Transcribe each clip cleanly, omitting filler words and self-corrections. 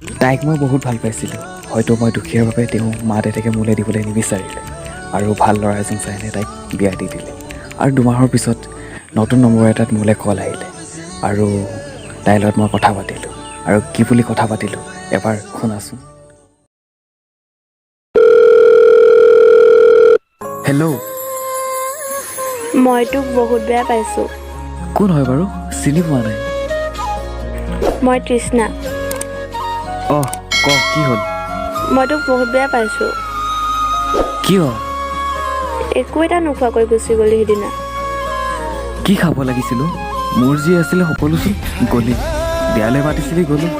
তাইক মই বহুত ভাল পাইছিলোঁ। হয়তো মই দুখীয়াৰ বাবে তেওঁ মা দেউতাকে মোলৈ দিবলৈ নিবিচাৰিলে আৰু ভাল ল'ৰা এজন চাইনে তাইক বিয়া দি দিলে। আৰু 2 মাহৰ পিছত নতুন নম্বৰ এটাত মোলৈ কল আহিলে আৰু তাইৰ লগত মই কথা পাতিলোঁ। আৰু কি বুলি কথা পাতিলোঁ এবাৰ শুনাচোন। হেল্ল'। মই তোক বহুত বেয়া পাইছোঁ। কোন হয় বাৰু? চিনি পোৱা নাই। মই তৃষ্ণা। অহ ক কি হ'ল? মই তোক বহুত বেয়া পাইছোঁ। কিয়? একো এটা নোখোৱাকৈ গুচি গ'লি সিদিনা। কি খাব লাগিছিলোঁ? মোৰ যি আছিলে সকলোচোন গলি। বিয়ালৈ মাতিছিলি গ'লোঁ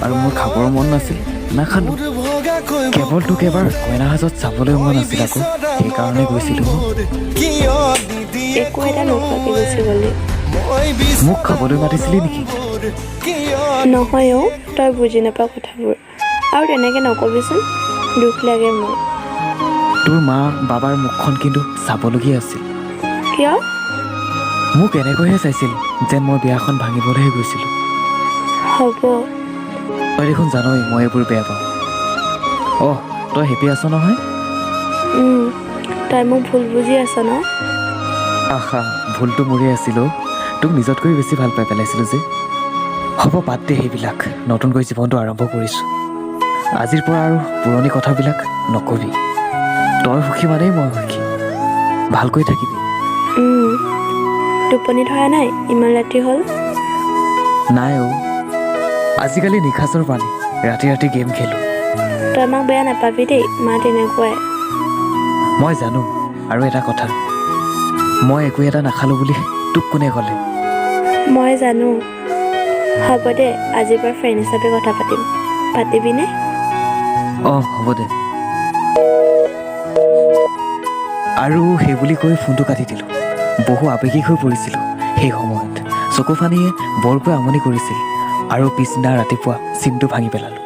আৰু মোৰ খাবৰ মন নাছিল নাখালোঁ। কেৱল তোক এবাৰ কইনা সাজত চাবলৈ মন আছিল আকৌ, সেইকাৰণে গৈছিলোঁ। একো এটা নোখোৱাকৈ গুচি গ'লি। মোক খাবলৈ মাতিছিলি নেকি? নহয় অ', তই বুজি নাপাৱ কথাবোৰ। আৰু তেনেকৈ নকবিচোন, দুখ লাগে মোৰ। তোৰ মা বাবাৰ মুখখন কিন্তু চাবলগীয়া আছিল। কিয়? মোক এনেকৈহে চাইছিল যেন মই বিয়াখন ভাঙিবলৈহে গৈছিলোঁ। হ'ব। তই দেখোন জানই মই এইবোৰ বেয়া পাওঁ। অহ তই হেপী আছ নহয়? তই মোক ভুল বুজি আছ ন? আহা ভুলটো মোৰেই আছিল অ'। তোক নিজতকৈ বেছি ভাল পাই পেলাইছিলোঁ যে। হ'ব বাদ দে সেইবিলাক, নতুনকৈ জীৱনটো আৰম্ভ কৰিছোঁ। আজিৰ পৰা আৰু পুৰণি কথাবিলাক নকবি। তই সুখী মানেই মই সুখী। ভালকৈ থাকিবি। টোপনি ধৰা নাই? ইমান ৰাতি হ'ল। নাই অ', আজিকালি নিশাচৰ প্ৰাণী, ৰাতি ৰাতি গেম খেলোঁ। তই আমাক বেয়া নাপাবি দেই, মা তেনেকুৱাই। মই জানো। আৰু এটা কথা, মই একো এটা নাখালোঁ বুলি তোক কোনে ক'লে? মই জানো। হ'ব দে, আজিৰ পৰা ফ্ৰেণ্ড হিচাপে কথা পাতিম। পাতিবিনে? অঁ হ'ব দে। আৰু সেই বুলি কৈ ফোনটো কাটি দিলোঁ। বহু আৱেগিক হৈ পৰিছিলোঁ সেই সময়ত। চকু ফানিয়ে বৰকৈ আমনি কৰিছিল আৰু পিছদিনা ৰাতিপুৱা চিমটো ভাঙি পেলালোঁ।